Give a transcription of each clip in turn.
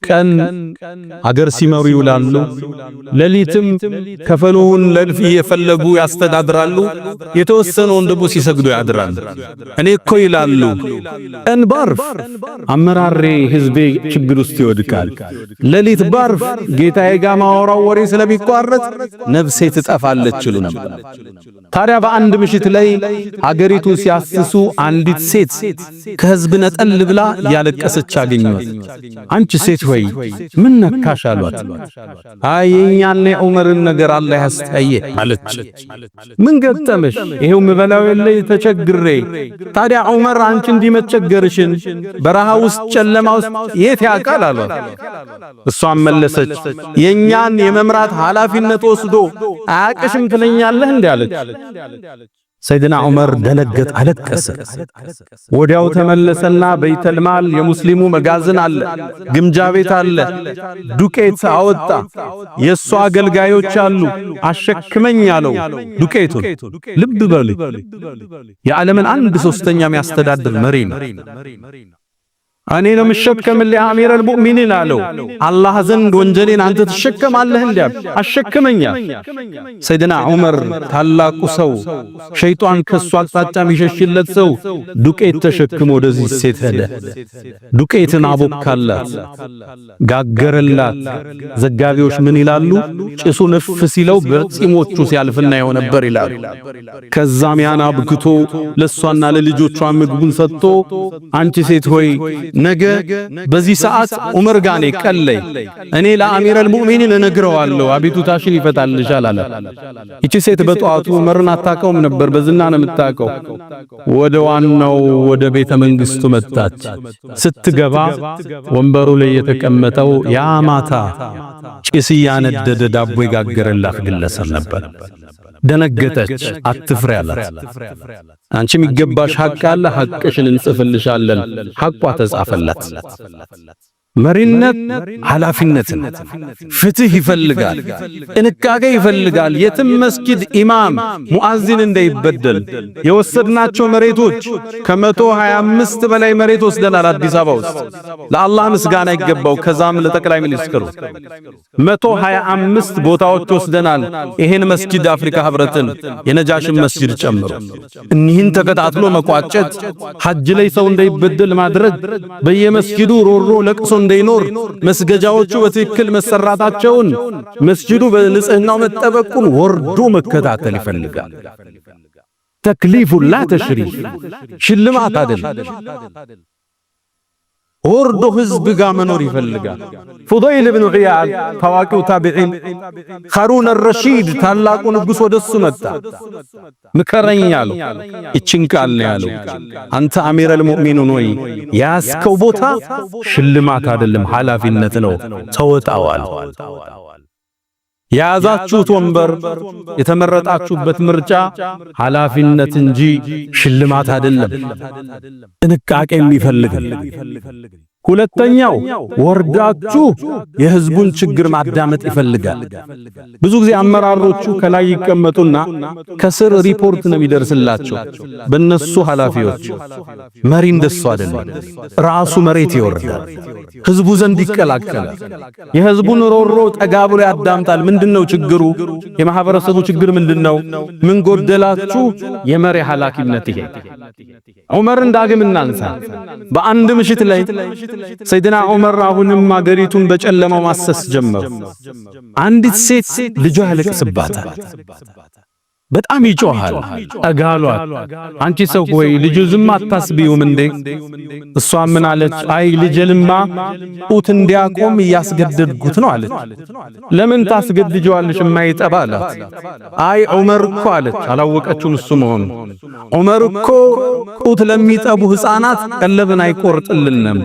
ቀን አገር ሲመሩ ይውላሉ፣ ሌሊትም ከፈሉን ለልፍ እየፈለጉ ያስተዳድራሉ፣ የተወሰነውን ደግሞ ሲሰግዱ ያድራሉ። እኔ እኮ ይላሉ ቀን ባርፍ አመራሬ ህዝቤ ችግር ውስጥ ይወድቃል፣ ሌሊት ባርፍ ጌታዬ ጋር ማወራው ወሬ ስለሚቋረጥ ነፍሴ ትጠፋለች ይሉ ነበር። ታዲያ በአንድ ምሽት ላይ አገሪቱን ሲያስሱ አንዲት ሴት ከህዝብ ነጠል ብላ ያለቀሰች አገኙት። አንቺ ሴት ሆይ ምን ነካሽ አሏት። አይ የኛና ዑመርን ነገር አላህ ያስተያየ አለች። ምን ገጠመሽ? ይሄው ምበላው የለይ ተቸግሬ። ታዲያ ዑመር አንቺ እንዲመቸገርሽን በረሃ ውስጥ ጨለማ ውስጥ የት ያውቃል አሏት። እሷም መለሰች የኛን የመምራት ኃላፊነት ወስዶ አያቅሽም ትለኛለህ እንዴ አለች። ሰይድና ዑመር ደነገጥ፣ አለቀሰ። ወዲያው ተመለሰና በይተልማል የሙስሊሙ መጋዘን አለ፣ ግምጃ ቤት አለ፣ ዱቄት አወጣ። የሷ አገልጋዮች አሉ፣ አሸክመኝ አለው ዱቄቱን። ልብ በሉ የዓለምን 1/3 የሚያስተዳድር መሪ ነው። እኔ ነው መሸከምልህ አሚረል ሙእሚኒን አለው። አላህ ዘንድ ወንጀሌን አንተ ትሸከማለህ እንዴ? አሸክመኛ። ሰይድና ዑመር ታላቁ ሰው፣ ሸይጣን ከሱ አቅጣጫ የሚሸሽለት ሰው ዱቄት ተሸክሞ ወደዚህ ሴት ሄደ። ዱቄትን አቦካላት፣ ጋገረላት። ዘጋቢዎች ምን ይላሉ? ጭሱ ነፍ ሲለው በጺሞቹ ሲያልፍና ይሆን ነበር ይላሉ። ከዛም ያን አብክቶ ለሷና ለልጆቿ ምግቡን ሰጥቶ አንቺ ሴት ሆይ ነገ በዚህ ሰዓት ዑመር ጋኔ ቀለይ እኔ ለአሚረል ሙእሚኒን እነግረዋለሁ አቤቱታሽን ይፈታልሻል አለ። እቺ ሴት በጧቱ ዑመርን አታውቀውም ነበር፣ በዝና ነው የምታውቀው። ወደ ዋናው ወደ ቤተ መንግስቱ መጣች። ስትገባ ወንበሩ ላይ የተቀመጠው ያ ማታ ጭስ ያነደደ ዳቦ የጋገረላት ግለሰብ ነበር። ደነገጠች። አትፍሪ አላት። አንቺ የሚገባሽ ሐቅ አለ፣ ሐቅሽን እንጽፍልሻለን። ሐቋ ተጻፈላት። መሪነት ኃላፊነትን፣ ፍትህ ይፈልጋል፣ ጥንቃቄ ይፈልጋል። የትም መስጊድ ኢማም ሙአዚን እንዳይበደል የወሰድናቸው መሬቶች ከ125 በላይ መሬት ወስደናል አዲስ አበባ ውስጥ። ለአላህ ምስጋና ይገባው። ከዛም ለጠቅላይ ሚኒስትሩ 125 ቦታዎች ወስደናል። ይሄን መስጊድ አፍሪካ ህብረትን የነጃሽን መስጊድ ጨምሮ እኒህን ተከታትሎ መቋጨት፣ ሐጅ ላይ ሰው እንዳይበደል ማድረግ፣ በየመስጊዱ ሮሮ ለቅሶ እንዳይኖር መስገጃዎቹ በትክክል መሰራታቸውን፣ መስጂዱ በንጽህናው መጠበቁን ወርዶ መከታተል ይፈልጋል። ተክሊፉ ላ ተሽሪፍ፣ ሽልማት አይደለም። ወርዶ ህዝብ ጋር መኖር ይፈልጋል። ፉደይል ኢብኑ ዒያድ ታዋቂው ታቢዒን፣ ኻሩን አልረሺድ ታላቁ ንጉስ ወደሱ መጣ። ምከረኝ አለው። እቺን ቃል ነው ያለው። አንተ አሚረል ሙእሚኑን ወይ ያስከው ቦታ ሽልማት አይደለም ኃላፊነት ነው፣ ተወጣዋል። የያዛችሁት ወንበር የተመረጣችሁበት ምርጫ ኃላፊነት እንጂ ሽልማት አይደለም። ጥንቃቄ የሚፈልግ። ሁለተኛው ወርዳችሁ የህዝቡን ችግር ማዳመጥ ይፈልጋል። ብዙ ጊዜ አመራሮቹ ከላይ ይቀመጡና ከስር ሪፖርት ነው የሚደርስላቸው በእነሱ ኃላፊዎች። መሪ እንደሱ አይደለም። ራሱ መሬት ይወርዳል፣ ህዝቡ ዘንድ ይቀላቀላል። የህዝቡን ሮሮ ጠጋ ብሎ ያዳምጣል። ምንድነው ችግሩ? የማህበረሰቡ ችግር ምንድነው? ምን ጎደላችሁ? የመሪ ኃላፊነት ይሄ። ዑመርን ዳግም እናንሳ። በአንድ ምሽት ላይ ሰይድና ዑመር አሁንም አገሪቱን በጨለማው ማሰስ ጀመሩ። አንዲት ሴት ልጇ ያለቅስባታል፣ በጣም ይጮሃል። ጠጋሏት። አንቺ ሰው ሆይ ልጁ ዝም አታስቢውም እንዴ? እሷ ምን አለች? አይ ልጄንማ ጡት እንዲያቆም እያስገደድኩት ነው አለች። ለምን ታስገድጂዋለሽ የማይጠባ አላት። አይ ዑመር እኮ አለች። አላወቀችውም እሱ መሆኑ። ዑመር እኮ ጡት ለሚጠቡ ሕፃናት ቀለብን አይቆርጥልንም።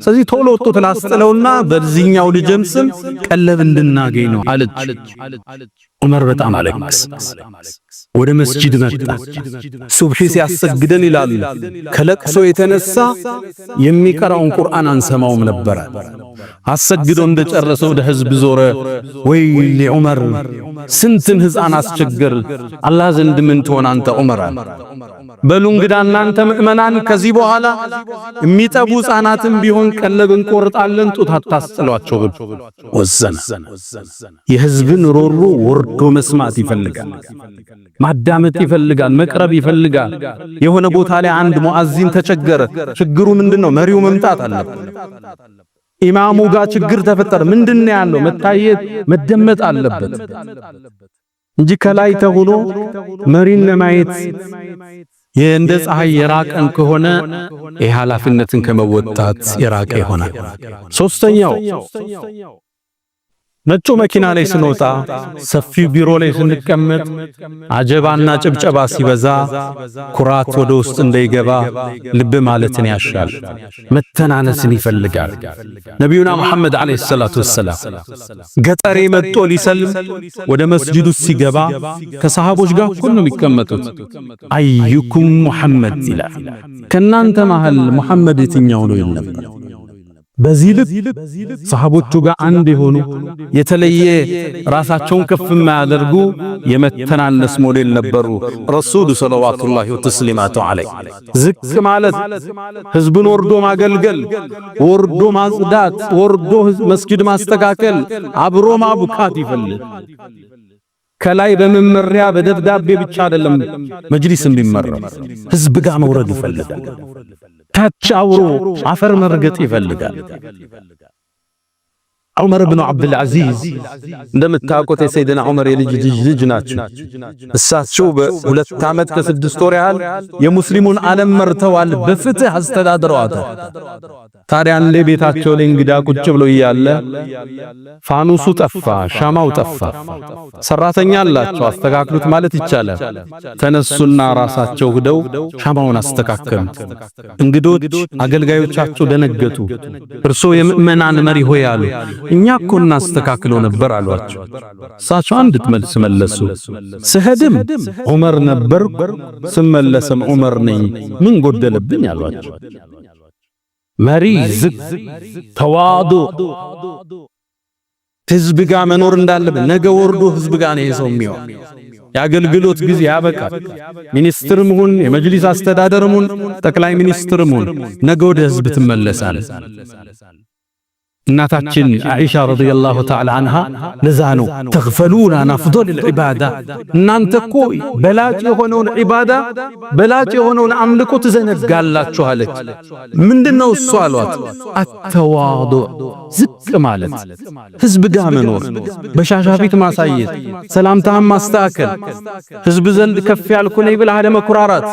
ስለዚህ ቶሎ ጡት ላስጥለውና በዚህኛው ልጅም ስም ቀለብ እንድናገኝ ነው አለች። ዑመር በጣም አለቀሰ። ወደ መስጂድ መጣ። ሱብሂ ሲያሰግደን ይላሉ ከለቅሶ የተነሳ የሚቀራውን ቁርአን አንሰማውም ነበር። አሰግዶ እንደጨረሰ ወደ ህዝብ ዞረ። ወይ ዑመር ስንትን ሕፃን አስቸገር፣ አላህ ዘንድ ምን ትሆን አንተ ዑመር? በሉ እንግዳ እናንተ ምእመናን ከዚህ በኋላ የሚጠቡ ሕፃናትም ቢሆን ቀለብ እንቆርጣለን ጡት አታስጥሏቸው ብሎ ወሰነ። የሕዝብን ሮሮ ወርዶ መስማት ይፈልጋል፣ ማዳመጥ ይፈልጋል፣ መቅረብ ይፈልጋል። የሆነ ቦታ ላይ አንድ ሙአዚን ተቸገረ። ችግሩ ምንድነው? መሪው መምጣት አለበት። ኢማሙ ጋር ችግር ተፈጠረ። ምንድነው ያለው? መታየት መደመጥ አለበት እንጂ ከላይ ተሆኖ መሪን ለማየት እንደ ፀሐይ የራቀን ከሆነ የኃላፊነትን ከመወጣት የራቀ ይሆናል። ሶስተኛው ነጩ መኪና ላይ ስንወጣ ሰፊው ቢሮ ላይ ስንቀመጥ አጀባና ጭብጨባ ሲበዛ ኩራት ወደ ውስጥ እንዳይገባ ልብ ማለትን ያሻል፣ መተናነስን ይፈልጋል። ነብዩና መሐመድ አለይሂ ሰላቱ ወሰላም ገጠሬ መጥቶ ሊሰልም ወደ መስጂዱ ሲገባ ከሰሃቦች ጋር ሁሉ የሚቀመጡት አዩኩም ሙሐመድ ይላል። ከናንተ መሃል ሙሐመድ የትኛው ነው ይል ነበር። በዚህ ልብ ሰሃቦቹ ጋር አንድ የሆኑ የተለየ ራሳቸውን ከፍ የማያደርጉ የመተናነስ ሞዴል ነበሩ። ረሱሉ ሰለዋቱላሂ ወተስሊማቱ ዐለይሂ ዝቅ ማለት፣ ህዝብን ወርዶ ማገልገል፣ ወርዶ ማጽዳት፣ ወርዶ መስጊድ ማስተካከል፣ አብሮ ማቡካት ይፈልግ። ከላይ በመመሪያ በደብዳቤ ብቻ አይደለም መጅሊስም ቢመራ ህዝብ ጋር መውረድ ይፈልጋል። ታች አውሮ አፈር መርገጥ ይፈልጋል። ዑመር ብኑ አብዱልዓዚዝ እንደምታውቁት የሰይድና ዑመር የልጅ ናቸው። እሳቸው በሁለት ዓመት ከስድስት ወር ያህል የሙስሊሙን ዓለም መርተዋል፣ በፍትህ አስተዳድረዋታል። ታዲያ እንደ ቤታቸው ላይ እንግዳ ቁጭ ብለው እያለ ፋኑሱ ጠፋ፣ ሻማው ጠፋ። ሰራተኛ አላቸው አስተካክሉት ማለት ይቻላል። ተነሱና ራሳቸው ሄደው ሻማውን አስተካከሉት። እንግዶች አገልጋዮቻቸው ደነገጡ። እርሶ የምእመናን መሪ ሆይ አሉ። እኛ እኮ እናስተካክለው ነበር አሏቸው። እሳቸው አንድ መልስ መለሱ። ስሄድም ዑመር ነበር፣ ስመለስም ዑመር ነኝ፣ ምን ጎደለብኝ አሏቸው። መሪ ዝቅ ተዋዶ ህዝብ ጋር መኖር እንዳለበት ነገ ወርዶ ህዝብ ጋር ነው የሰው የሚሆን። የአገልግሎት ጊዜ ያበቃል። ሚኒስትርም ሁን የመጅሊስ አስተዳደርም ሁን ጠቅላይ ሚኒስትርም ሁን ነገ ወደ ህዝብ ትመለሳል። እናታችን አኢሻ ረዲየላሁ ተዓላ አንሃ ለዛ ነው ተግፈሉና አፍዶል العباዳ እናንተ እኮ በላጭ የሆነውን ዒባዳ በላጭ የሆነውን አምልኮ ትዘነጋላችሁ አለች። ምንድነው እሱ አሏት? አተዋዱዕ ዝቅ ማለት፣ ህዝብ ጋር መኖር፣ በሻሻ ፊት ማሳየት፣ ሰላምታህን ማስተካከል፣ ህዝብ ዘንድ ከፍ ያልኩ ነኝ ብለህ አለመኩራራት፣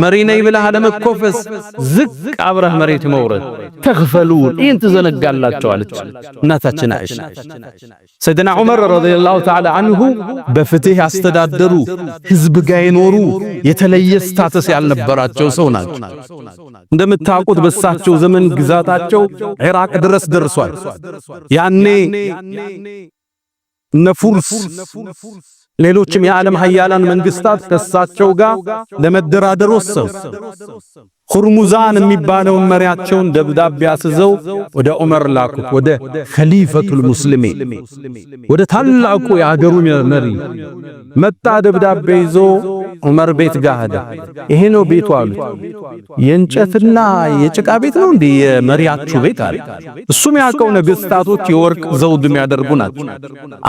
መሪ ነኝ ብለህ አለመኮፈስ፣ ዝቅ አብረህ መሬት መውረድ። ተግፈሉን ይህን ትዘነጋላችሁ እናታችን አይሻ። ሰይድና ዑመር ረዲየላሁ ተዓላ አንሁ በፍትህ ያስተዳደሩ ህዝብ ጋር የኖሩ የተለየ ስታተስ ያልነበራቸው ሰው ናቸው። እንደምታውቁት በሳቸው ዘመን ግዛታቸው ኢራቅ ድረስ ደርሷል። ያኔ ነፉርስ ሌሎችም የዓለም ሀያላን መንግስታት ከሳቸው ጋር ለመደራደር ወሰኑ። ሁርሙዛን የሚባለውን መሪያቸውን ደብዳቤ አስዘው ወደ ዑመር ላኩት፣ ወደ ኸሊፈቱል ሙስሊሚን ወደ ታላቁ የአገሩ መሪ መጣ። ደብዳቤ ይዞ ዑመር ቤት ጋር ሄደ። ይሄ ነው ቤቱ አሉት። የእንጨትና የጭቃ ቤት ነው እንዴ የመሪያችሁ ቤት አለ። እሱም ያውቀው ነገስታቶች የወርቅ ዘውድ የሚያደርጉ ናቸው።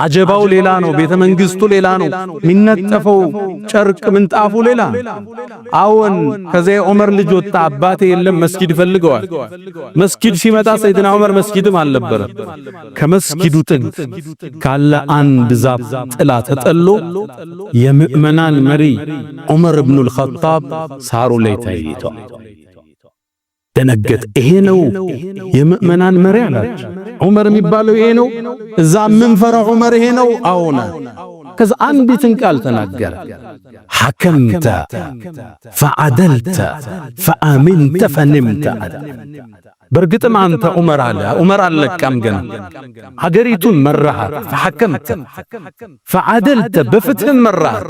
አጀባው ሌላ ነው፣ ቤተ መንግስቱ ሌላ ነው፣ የሚነጠፈው ጨርቅ ምንጣፉ ሌላ። አዎን ከዚያ ዑመር ልጅ ወጣ። አባቴ የለም መስጊድ ፈልገዋል። መስጊድ ሲመጣ ሰይድና ዑመር መስጊድም አልነበረ። ከመስጊዱ ጥግ ካለ አንድ ዛፍ ጥላ ተጠሎ የምእመናን መሪ ዑመር ኢብኑል ኸጣብ ሳሩ ላይ ታይቷል። ደነገጥ። ይሄ ነው የምእመናን መሪ አላቸው። ዑመር የሚባለው ይሄ ነው። እዛ የምንፈራው ዑመር ይሄ ነው። አዎና ከዛ አንዲትን ቃል ተናገረ። ሐከምተ ፈዐደልተ ፈአሚንተ ፈንምተ። በርግጥም አንተ ዑመር አለ ዑመር አልለቃም ገና ሀገሪቱን መራሃት። ፈሐከምተ ፈዐደልተ በፍትህ መራሃት፣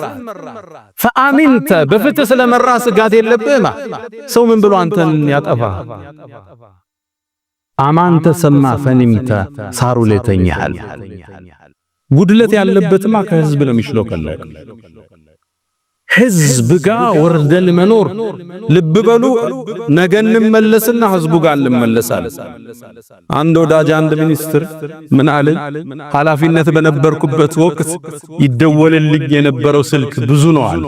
ፈአሚንተ በፍትህ ስለመራ ስጋት የለብህም። ሰው ምን ብሎ አንተን ያጠፋ? አማንተ ሰማ ፈንምተ ሳሩ ላይ ተኛሃል። ጉድለት ያለበትማ ከህዝብ ነው የሚሽለው። ህዝብ ጋር ወርደን መኖር ልብ በሉ ነገ እንመለስና ህዝቡ ጋር እንመለሳለን አንድ ወዳጅ አንድ ሚኒስትር ምን አለ ኃላፊነት በነበርኩበት ወቅት ይደወልልኝ የነበረው ስልክ ብዙ ነው አለ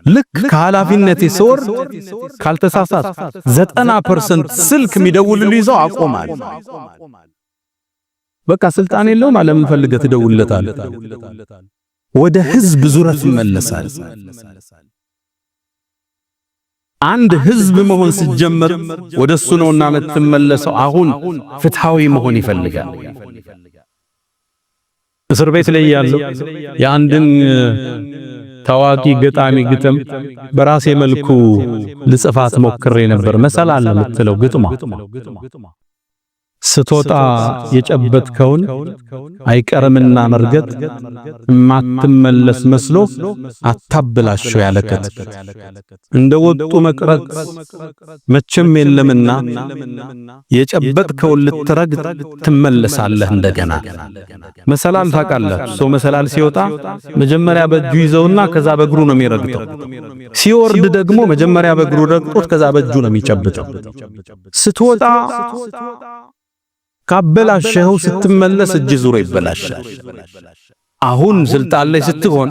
ልክ ከኃላፊነቴ ስወርድ ካልተሳሳት 90% ስልክ የሚደውልልኝ ሰው አቆማል በቃ ስልጣን የለውም ዓለም ፈልገህ ትደውልለታለህ ወደ ህዝብ ዙረት ይመለሳል አንድ ህዝብ መሆን ሲጀመር ወደሱ ነውና መተመለሰው አሁን ፍትሃዊ መሆን ይፈልጋል እስር ቤት ላይ ያለው የአንድን ታዋቂ ገጣሚ ግጥም በራሴ መልኩ ልጽፋት ሞክሬ ነበር መሰላል የምትለው ግጥማ ስትወጣ የጨበጥከውን አይቀርምና መርገጥ ማትመለስ መስሎ አታብላሽው ያለከት እንደወጡ መቅረት መቼም የለምና የጨበጥከውን ልትረግጥ ትመለሳለህ እንደገና መሰላል ታውቃላችሁ ሰው መሰላል ሲወጣ መጀመሪያ በእጁ ይዘውና ከዛ በእግሩ ነው የሚረግጠው ሲወርድ ደግሞ መጀመሪያ በእግሩ ረግጦት ከዛ በእጁ ነው የሚጨብጠው ስትወጣ ካበላሸው ስትመለስ እጅ ዙሮ ይበላሻል አሁን ስልጣን ላይ ስትሆን